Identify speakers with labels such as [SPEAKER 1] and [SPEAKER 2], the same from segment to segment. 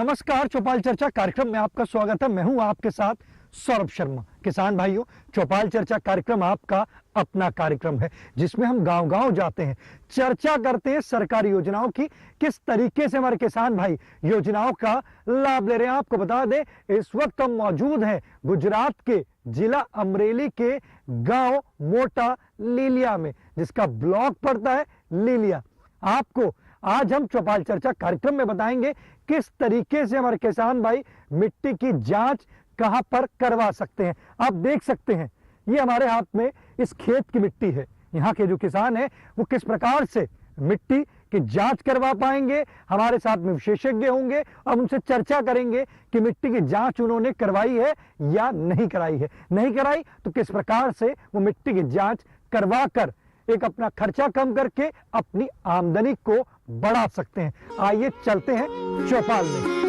[SPEAKER 1] नमस्कार, चौपाल चर्चा कार्यक्रम में आपका स्वागत है। मैं हूं आपके साथ सौरभ शर्मा। किसान भाइयों, चौपाल चर्चा कार्यक्रम आपका अपना कार्यक्रम है जिसमें हम गांव-गांव जाते हैं, चर्चा करते हैं सरकारी योजनाओं की, किस तरीके से हमारे किसान भाई योजनाओं का लाभ ले रहे हैं। आपको बता दें, इस वक्त हम मौजूद हैं गुजरात के जिला अमरेली के गांव मोटा लीलिया में, जिसका ब्लॉक पड़ता है लीलिया। आपको आज हम चौपाल चर्चा कार्यक्रम में बताएंगे किस तरीके से हमारे किसान भाई मिट्टी की जांच कहां पर करवा सकते हैं। आप देख सकते हैं, ये हमारे हाथ में इस खेत की मिट्टी है। यहाँ के जो किसान हैं वो किस प्रकार से मिट्टी की जांच करवा पाएंगे, हमारे साथ में विशेषज्ञ होंगे और उनसे चर्चा करेंगे कि मिट्टी की जांच उन्होंने करवाई है या नहीं कराई है। नहीं कराई तो किस प्रकार से वो मिट्टी की जांच करवा कर एक अपना खर्चा कम करके अपनी आमदनी को बढ़ा सकते हैं। आइए चलते हैं चौपाल में।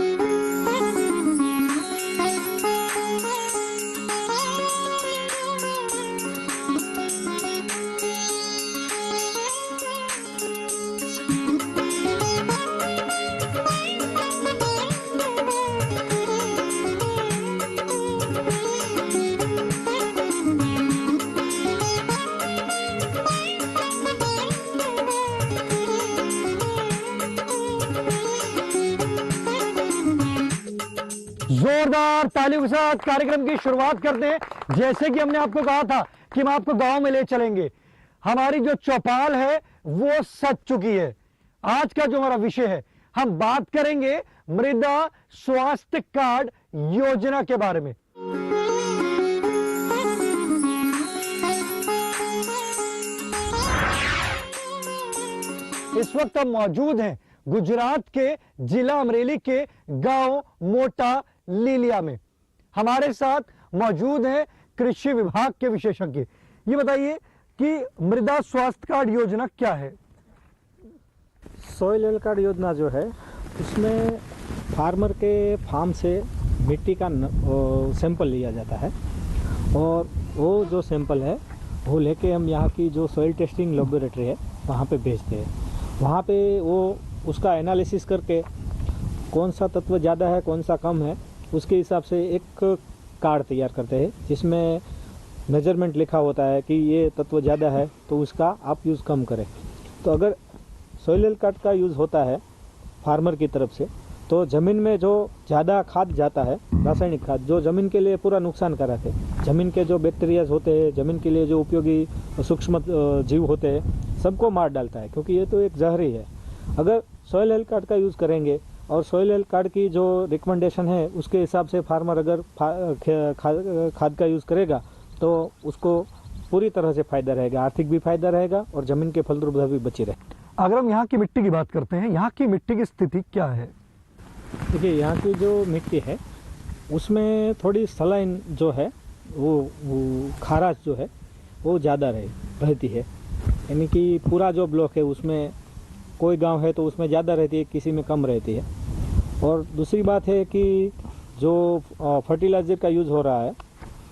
[SPEAKER 1] जोरदार तालियों के साथ कार्यक्रम की शुरुआत करते हैं। जैसे कि हमने आपको कहा था कि हम आपको गांव में ले चलेंगे, हमारी जो चौपाल है वो सज चुकी है। आज का जो हमारा विषय है, हम बात करेंगे मृदा स्वास्थ्य कार्ड योजना के बारे में। इस वक्त हम मौजूद हैं गुजरात के जिला अमरेली के गांव मोटा लीलिया में। हमारे साथ मौजूद हैं कृषि विभाग के विशेषज्ञ। ये बताइए कि मृदा स्वास्थ्य कार्ड योजना क्या है?
[SPEAKER 2] सॉइल हेल्थ कार्ड योजना जो है, उसमें फार्मर के फार्म से मिट्टी का सैंपल लिया जाता है और वो जो सैंपल है वो लेके हम यहाँ की जो सॉइल टेस्टिंग लेबोरेटरी है वहाँ पे भेजते हैं। वहाँ पे वो उसका एनालिसिस करके कौन सा तत्व ज़्यादा है कौन सा कम है, उसके हिसाब से एक कार्ड तैयार करते हैं जिसमें मेजरमेंट लिखा होता है कि ये तत्व ज़्यादा है तो उसका आप यूज़ कम करें। तो अगर सॉइल हेल्थ कार्ड का यूज़ होता है फार्मर की तरफ से, तो ज़मीन में जो ज़्यादा खाद जाता है, रासायनिक खाद, जो ज़मीन के लिए पूरा नुकसान कराते हैं, ज़मीन के जो बैक्टीरियाज होते हैं, ज़मीन के लिए जो उपयोगी सूक्ष्म जीव होते हैं, सबको मार डालता है, क्योंकि ये तो एक जहरी है। अगर सॉइल हेल्थ कार्ड का यूज़ करेंगे और सॉइल हेल्थ कार्ड की जो रिकमेंडेशन है उसके हिसाब से फार्मर अगर खाद का यूज़ करेगा तो उसको पूरी तरह से फ़ायदा रहेगा, आर्थिक भी फायदा रहेगा और ज़मीन के फलद्रुपता भी बची रहे।
[SPEAKER 1] अगर हम यहाँ की मिट्टी की बात करते हैं, यहाँ की मिट्टी की स्थिति क्या है?
[SPEAKER 2] देखिए, यहाँ की जो मिट्टी है उसमें थोड़ी सलाइन जो है वो खाराश जो है वो ज़्यादा रहती है। यानी कि पूरा जो ब्लॉक है उसमें कोई गांव है तो उसमें ज़्यादा रहती है, किसी में कम रहती है। और दूसरी बात है कि जो फर्टिलाइज़र का यूज़ हो रहा है,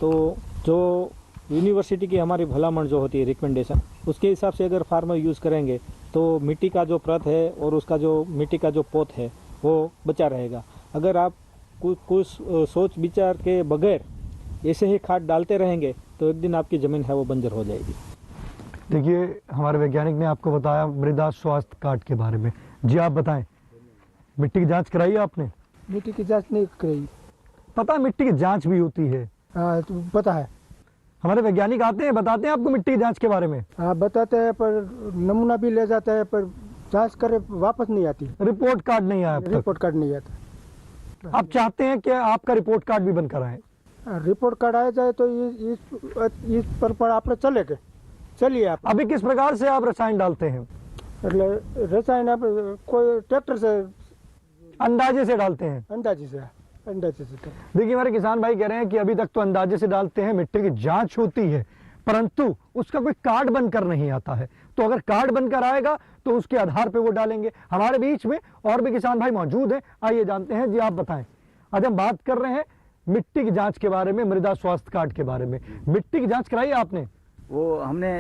[SPEAKER 2] तो जो यूनिवर्सिटी की हमारी भलामण जो होती है रिकमेंडेशन, उसके हिसाब से अगर फार्मर यूज़ करेंगे तो मिट्टी का जो परत है और उसका जो मिट्टी का जो पोत है वो बचा रहेगा। अगर आप कुछ सोच विचार के बगैर ऐसे ही खाद डालते रहेंगे तो एक दिन आपकी ज़मीन है वो बंजर हो जाएगी।
[SPEAKER 1] देखिए, हमारे वैज्ञानिक ने आपको बताया मृदा स्वास्थ्य कार्ड के बारे में। जी आप बताएं, मिट्टी की जांच कराई आपने?
[SPEAKER 3] मिट्टी की जांच नहीं कराई।
[SPEAKER 1] पता है मिट्टी की जांच भी होती है?
[SPEAKER 3] हाँ, तो पता है।
[SPEAKER 1] हमारे वैज्ञानिक आते हैं, बताते हैं आपको मिट्टी की जांच के बारे में?
[SPEAKER 3] हाँ, बताते हैं, पर नमूना भी ले जाता है, पर जांच करे वापस नहीं आती।
[SPEAKER 1] रिपोर्ट कार्ड नहीं आया?
[SPEAKER 3] रिपोर्ट कार्ड नहीं आता।
[SPEAKER 1] आप चाहते हैं कि आपका रिपोर्ट कार्ड भी बन कराएं?
[SPEAKER 3] रिपोर्ट कार्ड आ जाए तो इस पर आप चलेंगे। चलिए आप।
[SPEAKER 1] अभी किस प्रकार से आप रसायन डालते हैं?
[SPEAKER 3] रसायन आप कोई ट्रैक्टर से
[SPEAKER 1] अंदाजे से डालते हैं?
[SPEAKER 3] अंदाजे से।
[SPEAKER 1] देखिए, हमारे किसान भाई कह रहे हैं कि अभी तक तो अंदाजे से डालते हैं, मिट्टी की जांच होती है, परंतु उसका कोई कार्ड बनकर नहीं आता है। तो अगर कार्ड बनकर आएगा तो उसके आधार पे वो डालेंगे। हमारे बीच में और भी किसान भाई मौजूद हैं, आइए जानते हैं। जी आप बताएं। आज हम बात कर रहे हैं मिट्टी की जांच के बारे में, मृदा स्वास्थ्य कार्ड के बारे में। मिट्टी की जांच कराई आपने?
[SPEAKER 4] वो हमने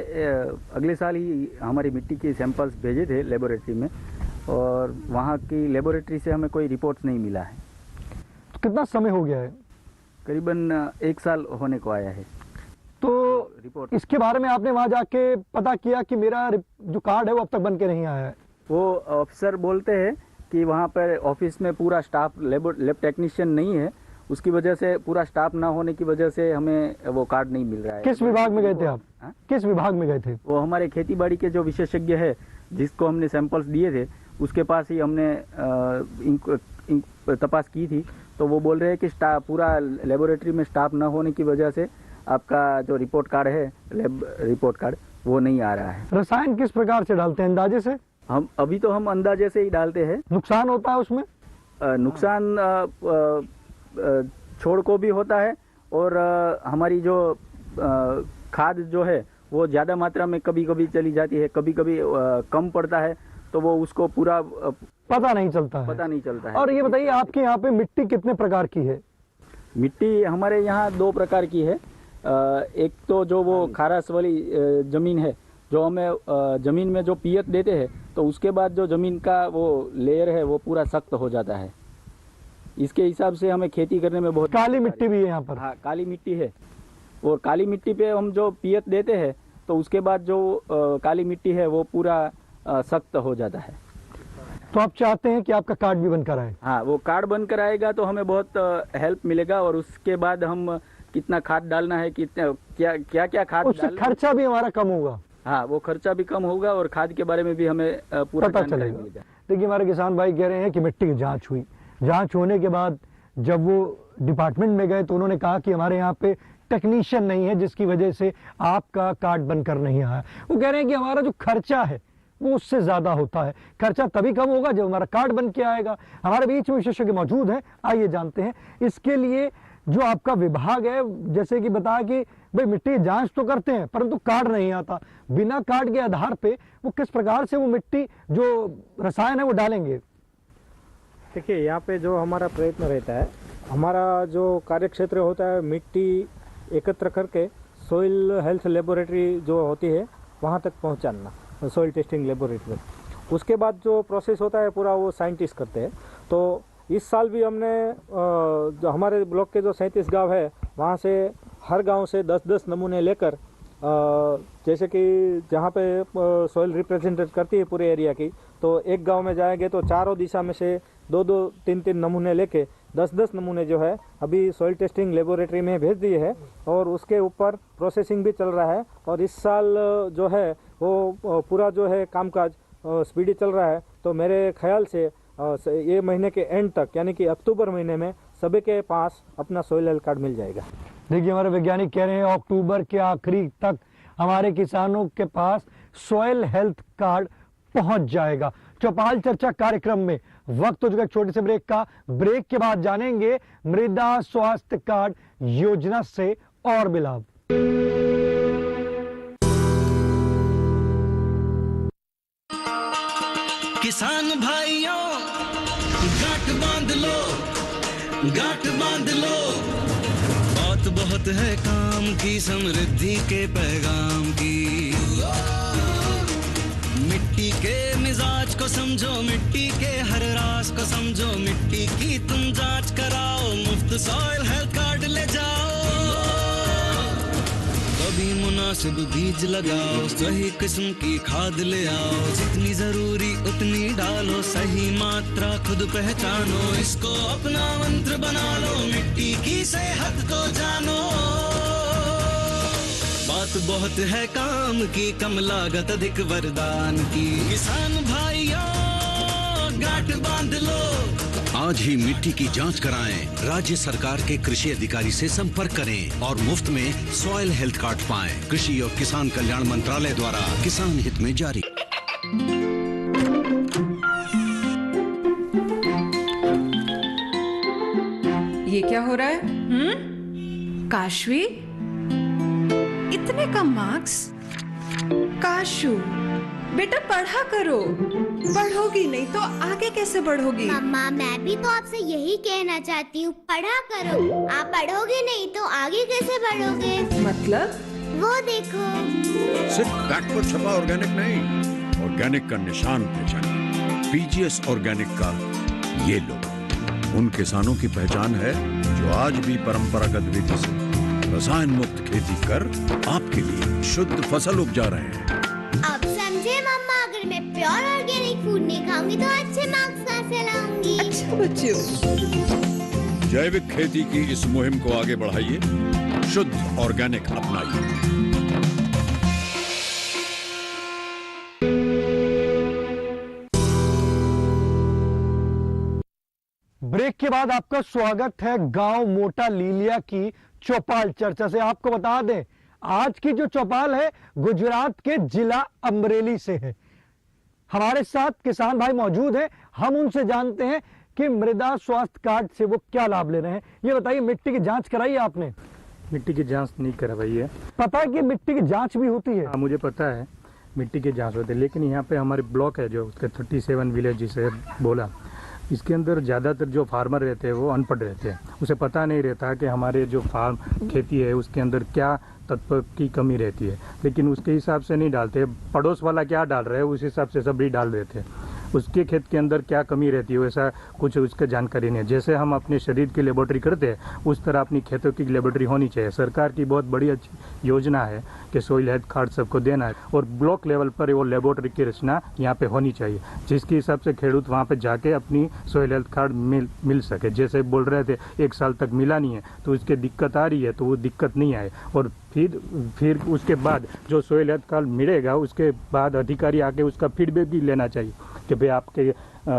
[SPEAKER 4] अगले साल ही हमारी मिट्टी के सैंपल्स भेजे थे लेबोरेटरी में, और वहाँ की लेबोरेटरी से हमें कोई रिपोर्ट्स नहीं मिला है।
[SPEAKER 1] कितना समय हो गया है?
[SPEAKER 4] करीबन 1 साल होने को आया है।
[SPEAKER 1] तो
[SPEAKER 4] रिपोर्ट
[SPEAKER 1] इसके बारे में आपने वहाँ जाके पता किया कि मेरा जो कार्ड है वो अब तक बन के नहीं आया है?
[SPEAKER 4] वो ऑफिसर बोलते हैं कि वहाँ पर ऑफिस में पूरा स्टाफ लैब टेक्नीशियन नहीं है, उसकी वजह से पूरा स्टाफ ना होने की वजह से हमें वो कार्ड नहीं मिल रहा है।
[SPEAKER 1] किस विभाग में गए थे आप?
[SPEAKER 4] हाँ?
[SPEAKER 1] किस विभाग में गए थे?
[SPEAKER 4] वो हमारे खेती बाड़ी के जो विशेषज्ञ है, जिसको हमने सैंपल्स दिए थे, उसके पास ही हमने तपास की थी। तो वो बोल रहे हैं कि पूरा लेबोरेटरी में स्टाफ ना होने की वजह से आपका जो रिपोर्ट कार्ड है, लैब रिपोर्ट कार्ड, वो नहीं आ रहा है।
[SPEAKER 1] रसायन किस प्रकार से डालते हैं, अंदाजे से?
[SPEAKER 4] हम अंदाजे से ही डालते हैं।
[SPEAKER 1] नुकसान होता है उसमें?
[SPEAKER 4] नुकसान छोड़ को भी होता है, और हमारी जो खाद जो है वो ज़्यादा मात्रा में कभी कभी चली जाती है, कभी कभी कम पड़ता है, तो वो उसको पूरा
[SPEAKER 1] पता नहीं चलता है। और ये बताइए, आपके यहाँ पे मिट्टी कितने प्रकार की है?
[SPEAKER 4] मिट्टी हमारे यहाँ 2 प्रकार की है। एक तो जो वो खारास वाली ज़मीन है, जो हमें ज़मीन में जो पियत देते हैं, तो उसके बाद जो ज़मीन का वो लेयर है वो पूरा सख्त हो जाता है। इसके हिसाब से हमें खेती करने में बहुत
[SPEAKER 1] काली मिट्टी भी है यहाँ पर?
[SPEAKER 4] हाँ, काली मिट्टी है, और काली मिट्टी पे हम जो पियत देते हैं तो उसके बाद जो काली मिट्टी है वो पूरा सख्त हो जाता है।
[SPEAKER 1] तो आप चाहते हैं कि आपका कार्ड भी बनकर आए?
[SPEAKER 4] हाँ, वो कार्ड बनकर आएगा तो हमें बहुत हेल्प मिलेगा, और उसके बाद हम कितना खाद डालना है, कितना क्या खाद
[SPEAKER 1] उससे खर्चा भी हमारा कम होगा।
[SPEAKER 4] हाँ, वो खर्चा भी कम होगा, और खाद के बारे में भी हमें पूरा
[SPEAKER 1] पता चलेगा। देखिए, हमारे किसान भाई कह रहे हैं कि मिट्टी की जांच हुई, जांच होने के बाद जब वो डिपार्टमेंट में गए तो उन्होंने कहा कि हमारे यहाँ पे टेक्नीशियन नहीं है, जिसकी वजह से आपका कार्ड बनकर नहीं आया। वो कह रहे हैं कि हमारा जो खर्चा है वो उससे ज़्यादा होता है। खर्चा तभी कम होगा जब हमारा कार्ड बन के आएगा। हमारे बीच में विशेषज्ञ मौजूद हैं, आइए जानते हैं। इसके लिए जो आपका विभाग है, जैसे कि बताया कि भाई मिट्टी की जांच तो करते हैं परंतु कार्ड नहीं आता, बिना कार्ड के आधार पे वो किस प्रकार से वो मिट्टी जो रसायन है वो डालेंगे?
[SPEAKER 2] देखिए, यहाँ पे जो हमारा प्रयत्न रहता है, हमारा जो कार्य क्षेत्र होता है, मिट्टी एकत्र करके सॉइल हेल्थ लेबोरेटरी जो होती है वहाँ तक पहुँचाना, सॉइल टेस्टिंग लेबोरेटरी। उसके बाद जो प्रोसेस होता है पूरा वो साइंटिस्ट करते हैं। तो इस साल भी हमने जो हमारे ब्लॉक के जो 37 गांव है, वहाँ से हर गांव से 10-10 नमूने लेकर, जैसे कि जहाँ पे सॉइल रिप्रेजेंटेट करती है पूरे एरिया की, तो एक गांव में जाएंगे तो चारों दिशा में से 2-2, 3-3 नमूने लेके 10-10 नमूने जो है अभी सॉइल टेस्टिंग लेबोरेटरी में भेज दिए हैं, और उसके ऊपर प्रोसेसिंग भी चल रहा है। और इस साल जो है वो पूरा जो है कामकाज स्पीडी चल रहा है। तो मेरे ख्याल से ये महीने के एंड तक, यानी कि अक्टूबर महीने में सभी के पास अपना सॉइल हेल्थ कार्ड मिल जाएगा।
[SPEAKER 1] देखिए, हमारे वैज्ञानिक कह रहे हैं अक्टूबर के आखिरी तक हमारे किसानों के पास सॉइल हेल्थ कार्ड पहुंच जाएगा। चौपाल चर्चा कार्यक्रम में वक्त हो चुका छोटे से ब्रेक का। ब्रेक के बाद जानेंगे मृदा स्वास्थ्य कार्ड योजना से और भी लाभ।
[SPEAKER 5] किसान भाइयों, गांठ बांध लो, गांठ बांध लो, बात बहुत है काम की, समृद्धि के पैगाम की। मिट्टी के मिजाज को समझो, मिट्टी के हर राज को समझो, मिट्टी की तुम जांच कराओ, मुफ्त सॉइल हेल्थ कार्ड ले जाओ। कभी मुनासिब बीज लगाओ, सही किस्म की खाद ले आओ, जितनी जरूरी उतनी डालो, सही मात्रा खुद पहचानो, इसको अपना मंत्र बना लो, मिट्टी की सेहत को जानो। बात बहुत है काम की, कम लागत अधिक वरदान की। किसान भाइयों, गांठ बांध लो,
[SPEAKER 6] आज ही मिट्टी की जांच कराएं। राज्य सरकार के कृषि अधिकारी से संपर्क करें और मुफ्त में सॉइल हेल्थ कार्ड पाएं। कृषि और किसान कल्याण मंत्रालय द्वारा किसान हित में जारी।
[SPEAKER 7] ये क्या हो रहा है? काशवी, इतने कम मार्क्स? काशू बेटा, पढ़ा करो, पढ़ोगी नहीं तो आगे कैसे बढ़ोगी?
[SPEAKER 8] मम्मा, मैं भी तो आपसे यही कहना चाहती हूँ, पढ़ा करो। आप पढ़ोगे नहीं तो आगे कैसे बढ़ोगे?
[SPEAKER 7] मतलब?
[SPEAKER 8] वो देखो,
[SPEAKER 9] सिर्फ बैक पर छपा ऑर्गेनिक नहीं, ऑर्गेनिक का निशान पहचानिए। पीजीएस ऑर्गेनिक का ये लो। उन किसानों की पहचान है जो आज भी परंपरागत विधि से रसायन मुक्त खेती कर आपके लिए शुद्ध फसल उपजा रहे हैं।
[SPEAKER 8] अब समझे मम्मा, अगर मैं प्योर ऑर्गेनिक फूड नहीं खाऊंगी तो अच्छे मार्क्स कहाँ से लाऊंगी?
[SPEAKER 7] अच्छा बच्चों,
[SPEAKER 9] जैविक खेती की इस मुहिम को आगे बढ़ाइए, शुद्ध ऑर्गेनिक अपनाइए।
[SPEAKER 1] ब्रेक के बाद आपका स्वागत है गांव मोटा लीलिया की चौपाल चर्चा से। आपको बता दें, आज की जो चौपाल है गुजरात के जिला अमरेली से है। हमारे साथ किसान भाई मौजूद हैं, हम उनसे जानते हैं कि मृदा स्वास्थ्य कार्ड से वो क्या लाभ ले रहे हैं। ये बताइए, मिट्टी की जांच कराई है आपने?
[SPEAKER 2] मिट्टी की जांच नहीं करवाई है।
[SPEAKER 1] पता है कि मिट्टी की जांच भी होती है?
[SPEAKER 2] हाँ, मुझे पता है मिट्टी की जांच होती है, लेकिन यहाँ पे हमारे ब्लॉक है जो उसके 37 विलेज जिसे बोला, इसके अंदर ज़्यादातर जो फार्मर रहते हैं वो अनपढ़ रहते हैं। उसे पता नहीं रहता कि हमारे जो फार्म खेती है उसके अंदर क्या तत्व की कमी रहती है, लेकिन उसके हिसाब से नहीं डालते। पड़ोस वाला क्या डाल रहा है उस हिसाब से सभी डाल देते हैं। उसके खेत के अंदर क्या कमी रहती है वैसा कुछ उसका जानकारी नहीं है। जैसे हम अपने शरीर की लेबोरेटरी करते हैं उस तरह अपनी खेतों की लेबोरेटरी होनी चाहिए। सरकार की बहुत बड़ी अच्छी योजना है कि सोइल हेल्थ कार्ड सबको देना है, और ब्लॉक लेवल पर वो लेबोरेटरी की रचना यहाँ पे होनी चाहिए, जिसके हिसाब से खेडूत वहाँ पे जाके अपनी सोइल हेल्थ कार्ड मिल सके। जैसे बोल रहे थे 1 साल तक मिला नहीं है तो उसके दिक्कत आ रही है, तो वो दिक्कत नहीं आए। और फिर उसके बाद जो सोइल हेल्थ कार्ड मिलेगा उसके बाद अधिकारी आके उसका फीडबैक भी लेना चाहिए कि भाई आपके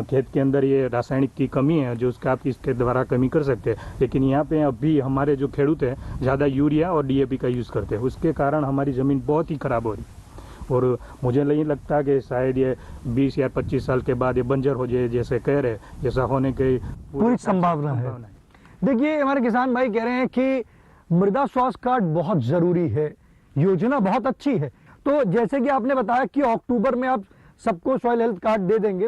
[SPEAKER 2] खेत के अंदर ये रासायनिक की कमी है जो उसका आप इसके द्वारा कमी कर सकते हैं। लेकिन यहाँ पे अभी हमारे जो खेडूत हैं ज़्यादा यूरिया और DAP का यूज़ करते हैं, उसके कारण हमारी ज़मीन बहुत ही ख़राब हो रही है। और मुझे नहीं लगता कि शायद ये 20 या 25 साल के बाद ये बंजर हो जाए जैसे कह रहे, जैसा होने की
[SPEAKER 1] पूरी संभावना है। देखिए, हमारे किसान भाई कह रहे हैं कि मृदा स्वास्थ्य कार्ड बहुत जरूरी है, योजना बहुत अच्छी है। तो जैसे कि आपने बताया कि अक्टूबर में आप सबको सॉइल हेल्थ कार्ड दे देंगे,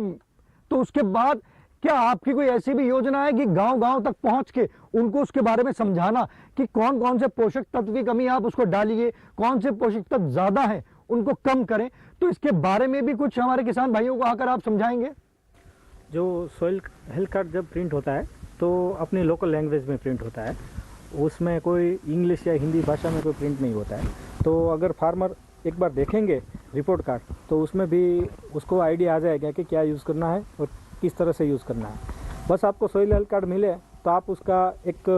[SPEAKER 1] तो उसके बाद क्या आपकी कोई ऐसी भी योजना है कि गांव-गांव तक पहुंच के उनको उसके बारे में समझाना कि कौन कौन से पोषक तत्व की कमी आप उसको डालिए, कौन से पोषक तत्व ज्यादा हैं उनको कम करें? तो इसके बारे में भी कुछ हमारे किसान भाइयों को आकर आप समझाएंगे?
[SPEAKER 2] जो सॉइल हेल्थ कार्ड जब प्रिंट होता है तो अपनी लोकल लैंग्वेज में प्रिंट होता है, उसमें कोई इंग्लिश या हिंदी भाषा में कोई प्रिंट नहीं होता है। तो अगर फार्मर एक बार देखेंगे रिपोर्ट कार्ड तो उसमें भी उसको आइडिया आ जाएगा कि क्या यूज़ करना है और किस तरह से यूज़ करना है। बस आपको सॉइल हेल्थ कार्ड मिले तो आप उसका एक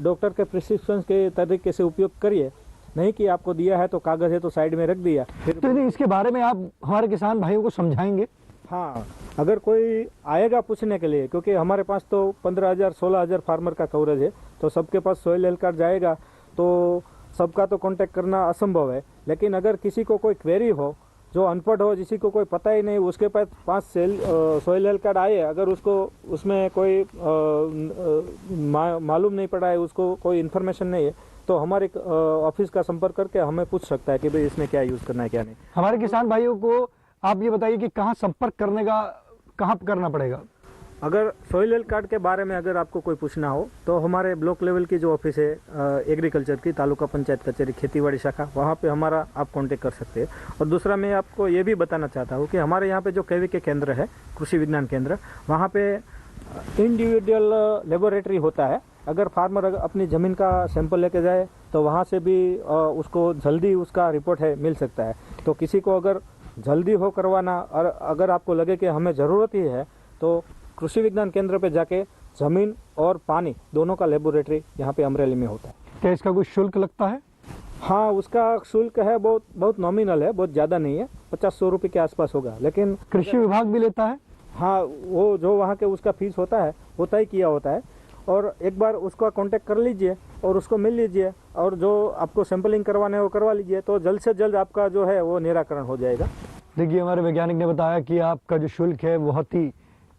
[SPEAKER 2] डॉक्टर के प्रिस्क्रिप्शन के तरीके से उपयोग करिए, नहीं कि आपको दिया है तो कागज़ है तो साइड में रख दिया फिर।
[SPEAKER 1] तो इसके बारे में आप हमारे किसान भाइयों को समझाएंगे?
[SPEAKER 2] हाँ, अगर कोई आएगा पूछने के लिए, क्योंकि हमारे पास तो 15,000 16,000 फार्मर का कवरेज है, तो सबके पास सॉइल हेल्थ कार्ड जाएगा तो सबका तो कांटेक्ट करना असंभव है। लेकिन अगर किसी को कोई क्वेरी हो, जो अनपढ़ हो, जिसी को कोई पता ही नहीं, उसके पास 5 सॉइल हेल्थ कार्ड आए, अगर उसको उसमें कोई मालूम नहीं पड़ा है, उसको कोई इन्फॉर्मेशन नहीं है, तो हमारे ऑफिस का संपर्क करके हमें पूछ सकता है कि भाई इसमें क्या यूज़ करना है क्या नहीं।
[SPEAKER 1] हमारे किसान भाइयों को आप ये बताइए कि कहाँ संपर्क करने का, कहाँ करना पड़ेगा?
[SPEAKER 2] अगर सॉइल हेल्थ कार्ड के बारे में अगर आपको कोई पूछना हो तो हमारे ब्लॉक लेवल की जो ऑफिस है एग्रीकल्चर की, तालुका पंचायत कचहरी खेतीबाड़ी शाखा, वहाँ पे हमारा आप कांटेक्ट कर सकते हैं। और दूसरा मैं आपको ये भी बताना चाहता हूँ कि हमारे यहाँ पे जो KVK केंद्र है, कृषि विज्ञान केंद्र, वहाँ पे इंडिविजुअल लेबोरेटरी होता है। अगर फार्मर अपनी ज़मीन का सैंपल लेके जाए तो वहाँ से भी उसको जल्दी उसका रिपोर्ट है मिल सकता है। तो किसी को अगर जल्दी हो करवाना और अगर आपको लगे कि हमें ज़रूरत ही है तो कृषि विज्ञान केंद्र पे जाके ज़मीन और पानी दोनों का लेबोरेटरी यहाँ पे अमरेली में होता है।
[SPEAKER 1] क्या इसका कुछ शुल्क लगता है?
[SPEAKER 2] हाँ, उसका शुल्क है बहुत नॉमिनल है, बहुत ज़्यादा नहीं है, 50-100 रुपये के आसपास होगा। लेकिन
[SPEAKER 1] कृषि विभाग भी लेता है?
[SPEAKER 2] हाँ, वो जो वहाँ के उसका फीस होता ही किया होता है। और एक बार उसका कांटेक्ट कर लीजिए और उसको मिल लीजिए, और जो आपको सैंपलिंग करवाना है वो करवा लीजिए, तो जल्द से जल्द आपका जो है वो निराकरण हो जाएगा।
[SPEAKER 1] देखिए, हमारे वैज्ञानिक ने बताया कि आपका जो शुल्क है बहुत ही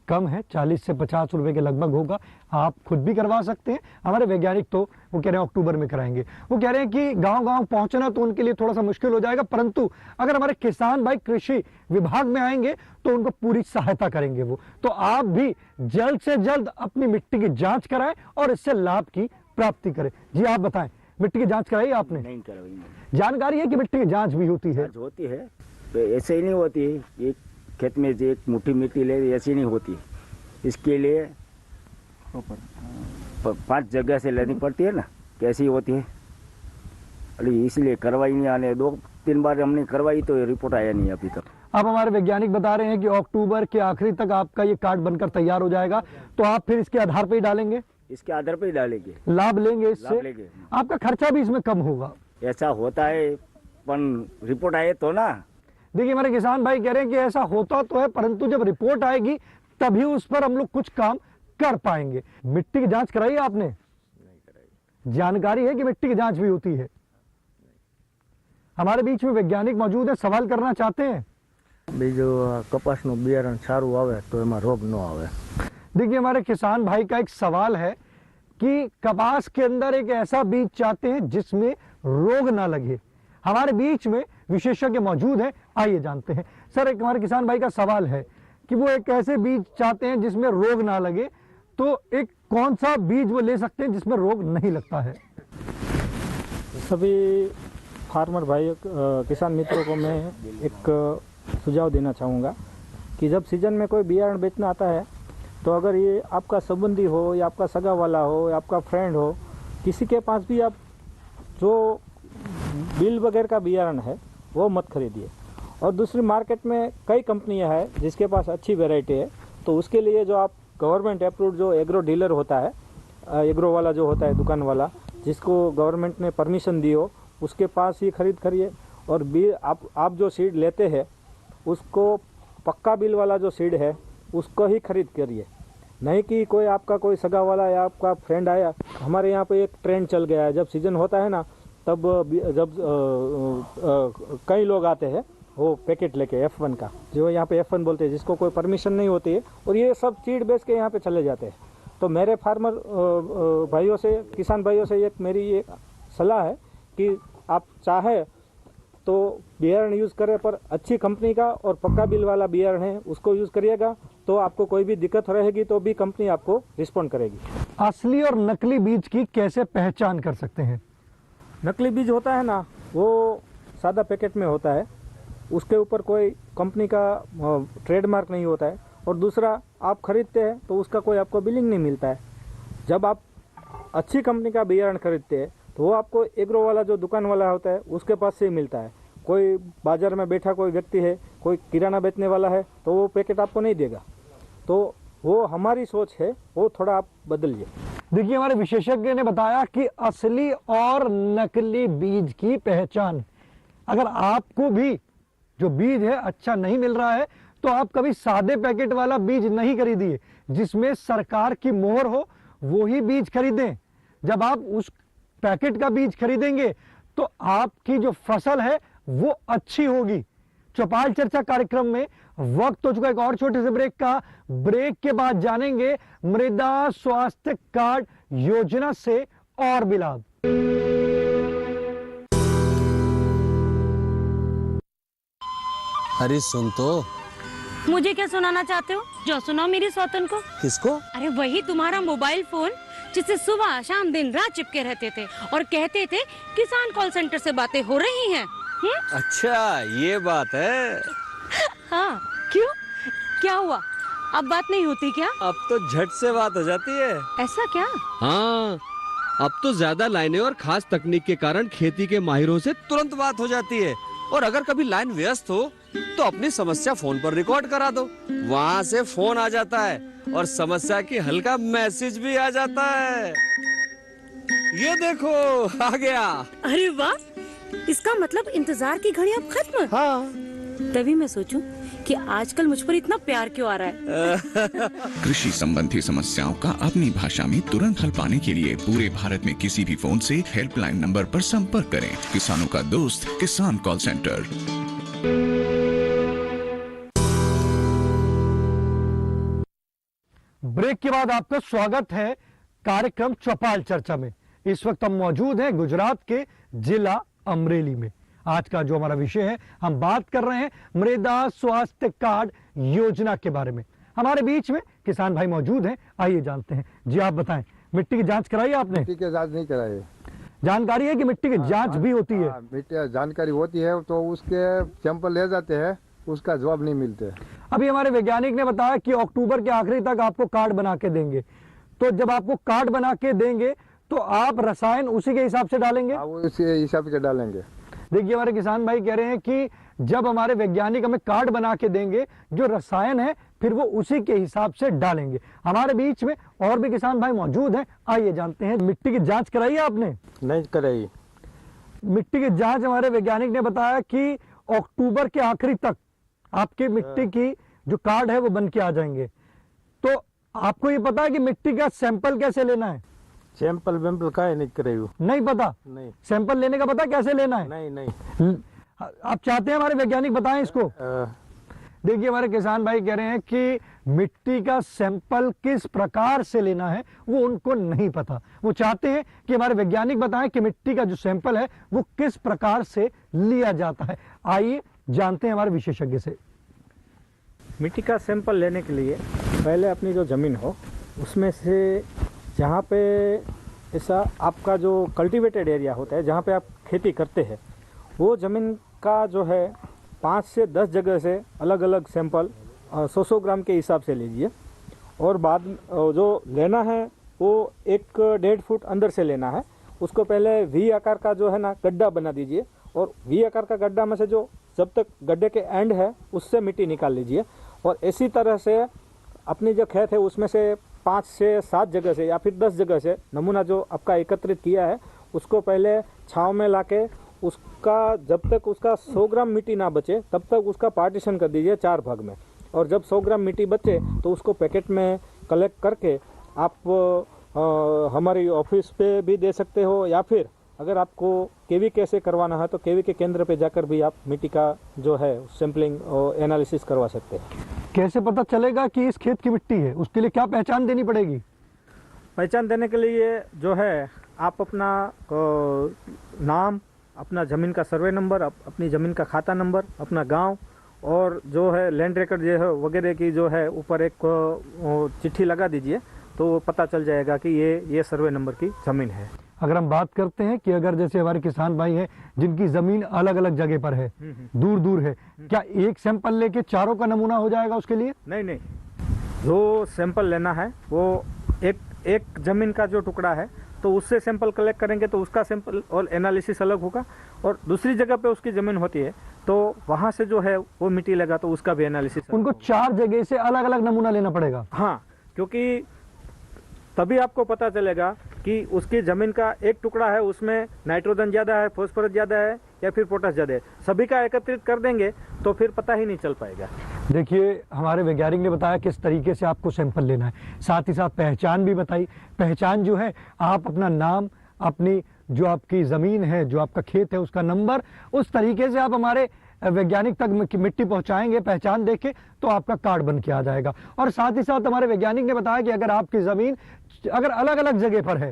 [SPEAKER 1] कम है, 40 से 50 रुपए के लगभग होगा। आप खुद भी करवा सकते हैं। हमारे वैज्ञानिक तो वो कह रहे हैं अक्टूबर में कराएंगे। वो कह रहे हैं कि गांव-गांव पहुंचना तो उनके लिए थोड़ा सा मुश्किल हो जाएगा, परंतु अगर हमारे किसान भाई कृषि विभाग में आएंगे तो उनको पूरी सहायता करेंगे वो। तो आप भी जल्द से जल्द अपनी मिट्टी की जांच कराएं और इससे लाभ की प्राप्ति करें। जी, आप बताएं, मिट्टी की जांच कराई आपने?
[SPEAKER 10] नहीं कराई।
[SPEAKER 1] जानकारी है कि मिट्टी की जांच भी होती है?
[SPEAKER 10] होती है, तो ऐसे ही नहीं होती है। एक खेत में एक मुट्ठी मिट्टी ले ऐसी नहीं होती। इसके लिए 5 जगह से लेनी पड़ती है ना, कैसी होती है, अरे इसलिए करवाई नहीं। आने 2-3 बार हमने करवाई तो रिपोर्ट आया नहीं अभी तक।
[SPEAKER 1] अब हमारे वैज्ञानिक बता रहे हैं कि अक्टूबर के आखिरी तक आपका ये कार्ड बनकर तैयार हो जाएगा, तो आप फिर इसके आधार पे ही डालेंगे,
[SPEAKER 10] इसके आधार पे ही डालेंगे,
[SPEAKER 1] लाभ लेंगे
[SPEAKER 10] लाभ
[SPEAKER 1] इससे,
[SPEAKER 10] लेंगे।
[SPEAKER 1] आपका खर्चा भी इसमें कम होगा।
[SPEAKER 10] ऐसा होता है पर रिपोर्ट आए तो ना।
[SPEAKER 1] देखिए हमारे किसान भाई कह रहे हैं कि ऐसा होता तो है, परंतु जब रिपोर्ट आएगी तभी उस पर हम लोग कुछ काम कर पाएंगे। मिट्टी की जांच कराई है आपने?
[SPEAKER 10] नहीं कराई।
[SPEAKER 1] जानकारी है कि मिट्टी की जांच भी होती है? हमारे बीच में वैज्ञानिक मौजूद है, सवाल करना चाहते हैं।
[SPEAKER 2] बीजू कपासનું બિયારણ સારું આવે તો એમાં રોગ ન આવે।
[SPEAKER 1] देखिए हमारे किसान भाई का एक सवाल है कि कपास के अंदर एक ऐसा बीज चाहते हैं जिसमें रोग ना लगे। हमारे बीच में विशेषज्ञ मौजूद है, आइए जानते हैं। सर, एक हमारे किसान भाई का सवाल है कि वो एक ऐसे बीज चाहते हैं जिसमें रोग ना लगे, तो एक कौन सा बीज वो ले सकते हैं जिसमें रोग नहीं लगता है?
[SPEAKER 2] सभी फार्मर भाई किसान मित्रों को मैं एक सुझाव देना चाहूँगा कि जब सीजन में कोई बियारण बेचना आता है तो अगर ये आपका संबंधी हो या आपका सगा वाला हो या आपका फ्रेंड हो, किसी के पास भी आप जो बिल वगैरह का बियारण है वो मत खरीदिए। और दूसरी, मार्केट में कई कंपनियां हैं जिसके पास अच्छी वैरायटी है, तो उसके लिए जो आप गवर्नमेंट अप्रूव्ड जो एग्रो डीलर होता है, एग्रो वाला जो होता है दुकान वाला, जिसको गवर्नमेंट ने परमिशन दी हो, उसके पास ही खरीद करिए। और बिल आप जो सीड लेते हैं उसको पक्का बिल वाला जो सीड है उसको ही खरीद करिए, नहीं कि कोई आपका कोई सगा वाला या आपका फ्रेंड आया। हमारे यहाँ पे एक ट्रेंड चल गया है, जब सीजन होता है ना तब जब कई लोग आते हैं वो पैकेट लेके F1 का, जो यहाँ पे F1 बोलते हैं, जिसको कोई परमिशन नहीं होती है, और ये सब सीड बेच के यहाँ पे चले जाते हैं। तो मेरे फार्मर भाइयों से, किसान भाइयों से एक मेरी ये सलाह है कि आप चाहे तो बियारण यूज़ करें, पर अच्छी कंपनी का और पक्का बिल वाला बियारण है उसको यूज़ करिएगा, तो आपको कोई भी दिक्कत रहेगी तो भी कंपनी आपको रिस्पॉन्ड करेगी।
[SPEAKER 1] असली और नकली बीज की कैसे पहचान कर सकते हैं?
[SPEAKER 2] नकली बीज होता है ना, वो सादा पैकेट में होता है, उसके ऊपर कोई कंपनी का ट्रेडमार्क नहीं होता है, और दूसरा आप खरीदते हैं तो उसका कोई आपको बिलिंग नहीं मिलता है। जब आप अच्छी कंपनी का बियारण खरीदते हैं तो वो आपको एग्रो वाला जो दुकान वाला होता है उसके पास से ही मिलता है। कोई बाजार में बैठा कोई व्यक्ति है, कोई किराना बेचने वाला है, तो वो पैकेट आपको नहीं देगा। तो वो हमारी सोच है, वो थोड़ा आप बदलिए।
[SPEAKER 1] देखिए हमारे विशेषज्ञ ने बताया कि असली और नकली बीज की पहचान। अगर आपको भी जो बीज है अच्छा नहीं मिल रहा है तो आप कभी सादे पैकेट वाला बीज नहीं खरीदिए, जिसमें सरकार की मोहर हो वो ही बीज खरीदें। जब आप उस पैकेट का बीज खरीदेंगे तो आपकी जो फसल है वो अच्छी होगी। चौपाल चर्चा कार्यक्रम में वक्त हो चुका एक और छोटे से ब्रेक का। ब्रेक के बाद जानेंगे मृदा स्वास्थ्य कार्ड योजना से और भी लाभ।
[SPEAKER 11] अरे सुन तो।
[SPEAKER 12] मुझे क्या सुनाना चाहते हो? जो सुनाओ मेरी सौतन को।
[SPEAKER 11] किसको?
[SPEAKER 12] अरे वही तुम्हारा मोबाइल फोन जिससे सुबह शाम दिन रात चिपके रहते थे और कहते थे किसान कॉल सेंटर से बातें हो रही हैं।
[SPEAKER 11] अच्छा ये बात है।
[SPEAKER 12] हाँ, क्यों, क्या हुआ? अब बात नहीं होती क्या?
[SPEAKER 11] अब तो झट से बात हो जाती है।
[SPEAKER 12] ऐसा क्या?
[SPEAKER 11] हाँ, अब तो ज्यादा लाइनें और खास तकनीक के कारण खेती के माहिरों से तुरंत बात हो जाती है। और अगर कभी लाइन व्यस्त हो तो अपनी समस्या फोन पर रिकॉर्ड करा दो, वहाँ से फोन आ जाता है और समस्या की हल का मैसेज भी आ जाता है। ये देखो आ गया।
[SPEAKER 12] अरे वाह, इसका मतलब इंतजार की घड़ी अब खत्म।
[SPEAKER 11] हाँ।
[SPEAKER 12] तभी मैं सोचूं कि आजकल मुझ पर इतना प्यार क्यों आ रहा है।
[SPEAKER 13] कृषि संबंधी समस्याओं का अपनी भाषा में तुरंत हल पाने के लिए पूरे भारत में किसी भी फोन से हेल्पलाइन नंबर पर संपर्क करें। किसानों का दोस्त किसान कॉल सेंटर।
[SPEAKER 1] ब्रेक के बाद आपका स्वागत है कार्यक्रम चौपाल चर्चा में। इस वक्त हम मौजूद हैं गुजरात के जिला अमरेली में। आज का जो हमारा विषय है, हम बात कर रहे हैं मृदा स्वास्थ्य कार्ड योजना के बारे में। हमारे बीच में किसान भाई मौजूद हैं, आइए जानते हैं। जी आप बताएं, मिट्टी की जांच कराई आपने?
[SPEAKER 14] मिट्टी की जांच नहीं कराई।
[SPEAKER 1] जानकारी है कि मिट्टी की जांच भी होती है?
[SPEAKER 14] मिट्टी जानकारी होती है, तो उसके सैंपल ले जाते हैं, उसका जवाब नहीं मिलते।
[SPEAKER 1] अभी हमारे वैज्ञानिक ने बताया कि अक्टूबर के आखिरी तक आपको कार्ड बना के देंगे, तो जब आपको कार्ड बना के देंगे तो आप रसायन उसी के हिसाब से डालेंगे?
[SPEAKER 14] हाँ, वो उसी हिसाब से डालेंगे।
[SPEAKER 1] देखिए हमारे किसान भाई कह रहे हैं कि जब हमारे वैज्ञानिक हमें कार्ड बना के देंगे, जो रसायन है फिर वो उसी के हिसाब से डालेंगे। हमारे बीच में और भी किसान भाई मौजूद हैं, आइए जानते हैं। मिट्टी की जांच कराई है आपने?
[SPEAKER 2] नहीं कराई।
[SPEAKER 1] मिट्टी की जांच हमारे वैज्ञानिक ने बताया कि अक्टूबर के आखिरी तक आपके मिट्टी की जो कार्ड है वो बन के आ जाएंगे। तो आपको ये पता है कि मिट्टी का सैंपल कैसे लेना है?
[SPEAKER 2] सैंपल वैम्पल का नहीं कराई।
[SPEAKER 1] नहीं पता?
[SPEAKER 2] नहीं।
[SPEAKER 1] सैंपल लेने का पता कैसे लेना है?
[SPEAKER 2] नहीं।
[SPEAKER 1] आप चाहते हैं हमारे वैज्ञानिक बताएं इसको? देखिए हमारे किसान भाई कह रहे हैं कि मिट्टी का सैंपल किस प्रकार से लेना है वो उनको नहीं पता। वो चाहते हैं कि हमारे वैज्ञानिक बताएं कि मिट्टी का जो सैंपल है वो किस प्रकार से लिया जाता है। आइए जानते हैं हमारे विशेषज्ञ से।
[SPEAKER 2] मिट्टी का सैंपल लेने के लिए पहले अपनी जो ज़मीन हो उसमें से जहाँ पे ऐसा आपका जो कल्टीवेटेड एरिया होता है, जहाँ पे आप खेती करते हैं, वो ज़मीन का जो है 5 से 10 जगह से अलग अलग सैंपल 100 ग्राम के हिसाब से लीजिए। और बाद जो लेना है वो 1-1.5 फुट अंदर से लेना है। उसको पहले वी आकार का जो है ना गड्ढा बना दीजिए, और वी आकार का गड्ढा में से जो जब तक गड्ढे के एंड है उससे मिट्टी निकाल लीजिए। और इसी तरह से अपनी जो खेत है उसमें से 5 से 7 जगह से या फिर 10 जगह से नमूना जो आपका एकत्रित किया है उसको पहले छाँव में लाके उसका जब तक उसका 100 ग्राम मिट्टी ना बचे तब तक उसका पार्टीशन कर दीजिए 4 भाग में। और जब 100 ग्राम मिट्टी बचे तो उसको पैकेट में कलेक्ट करके आप हमारी ऑफिस पे भी दे सकते हो, या फिर अगर आपको केवी कैसे करवाना है तो केवी के केंद्र पे जाकर भी आप मिट्टी का जो है सैम्पलिंग और एनालिसिस करवा सकते हैं।
[SPEAKER 1] कैसे पता चलेगा कि इस खेत की मिट्टी है? उसके लिए क्या पहचान देनी पड़ेगी?
[SPEAKER 2] पहचान देने के लिए जो है आप अपना नाम, अपना ज़मीन का सर्वे नंबर, अपनी ज़मीन का खाता नंबर, अपना गांव और जो है लैंड रिकॉर्ड जो है वगैरह की जो है ऊपर एक चिट्ठी लगा दीजिए, तो पता चल जाएगा कि ये सर्वे नंबर की ज़मीन है।
[SPEAKER 1] अगर हम बात करते हैं कि अगर जैसे हमारे किसान भाई हैं जिनकी ज़मीन अलग अलग जगह पर है, दूर दूर है, क्या एक सैंपल लेके चारों का नमूना हो जाएगा उसके लिए?
[SPEAKER 2] नहीं, जो सैंपल लेना है वो एक ज़मीन का जो टुकड़ा है तो उससे सैंपल कलेक्ट करेंगे तो उसका सैंपल और एनालिसिस अलग होगा, और दूसरी जगह पे उसकी ज़मीन होती है तो वहाँ से जो है वो मिट्टी लगा तो उसका भी एनालिसिस।
[SPEAKER 1] उनको 4 जगह से अलग अलग नमूना लेना पड़ेगा?
[SPEAKER 2] हाँ, क्योंकि तभी आपको पता चलेगा कि उसकी ज़मीन का एक टुकड़ा है उसमें नाइट्रोजन ज़्यादा है, फॉस्फोरस ज़्यादा है या फिर पोटाश ज़्यादा है। सभी का एकत्रित कर देंगे तो फिर पता ही नहीं चल पाएगा।
[SPEAKER 1] देखिए हमारे वैज्ञानिक ने बताया किस तरीके से आपको सैंपल लेना है, साथ ही साथ पहचान भी बताई। पहचान जो है आप अपना नाम, अपनी जो आपकी ज़मीन है, जो आपका खेत है उसका नंबर, उस तरीके से आप हमारे वैज्ञानिक तक मिट्टी पहुंचाएंगे पहचान देके तो आपका कार्ड बन के आ जाएगा। और साथ ही साथ हमारे वैज्ञानिक ने बताया कि अगर आपकी ज़मीन अगर अलग अलग जगह पर है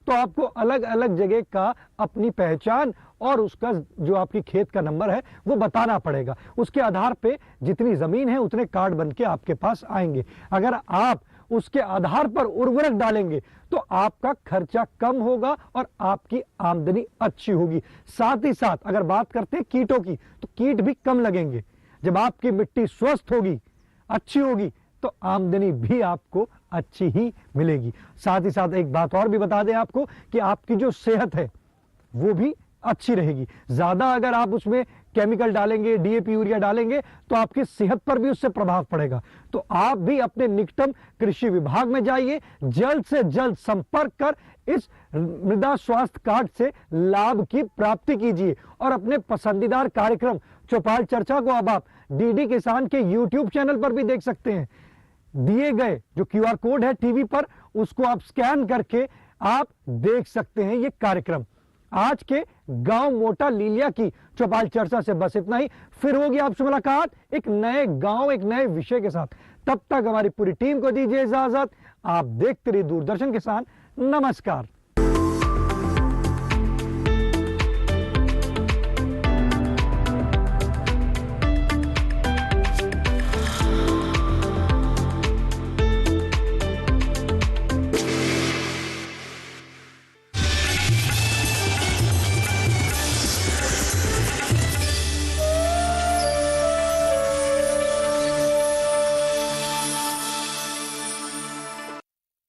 [SPEAKER 1] तो आपको अलग अलग जगह का अपनी पहचान और उसका जो आपकी खेत का नंबर है वो बताना पड़ेगा। उसके आधार पे जितनी ज़मीन है उतने कार्ड बन के आपके पास आएंगे। अगर आप उसके आधार पर उर्वरक डालेंगे तो आपका खर्चा कम होगा और आपकी आमदनी अच्छी होगी। साथ ही साथ अगर बात करते हैं कीटों की तो कीट भी कम लगेंगे। जब आपकी मिट्टी स्वस्थ होगी, अच्छी होगी, तो आमदनी भी आपको अच्छी ही मिलेगी। साथ ही साथ एक बात और भी बता दें आपको कि आपकी जो सेहत है वो भी अच्छी रहेगी। ज़्यादा अगर आप उसमें केमिकल डालेंगे, डीएपी यूरिया डालेंगे तो आपकी सेहत पर भी उससे प्रभाव पड़ेगा। तो आप भी अपने निकटम कृषि विभाग में जाइए, जल्द से जल्द संपर्क कर इस मृदा स्वास्थ्य कार्ड से लाभ की प्राप्ति कीजिए। और अपने पसंदीदार कार्यक्रम चौपाल चर्चा को अब आप डीडी किसान के यूट्यूब चैनल पर भी देख सकते हैं। दिए गए जो QR कोड है टीवी पर, उसको आप स्कैन करके आप देख सकते हैं ये कार्यक्रम। आज के गांव मोटा लीलिया की चौपाल चर्चा से बस इतना ही। फिर होगी आपसे मुलाकात एक नए गांव, एक नए विषय के साथ। तब तक हमारी पूरी टीम को दीजिए इजाजत। आप देखते रहिए दूरदर्शन किसान। नमस्कार।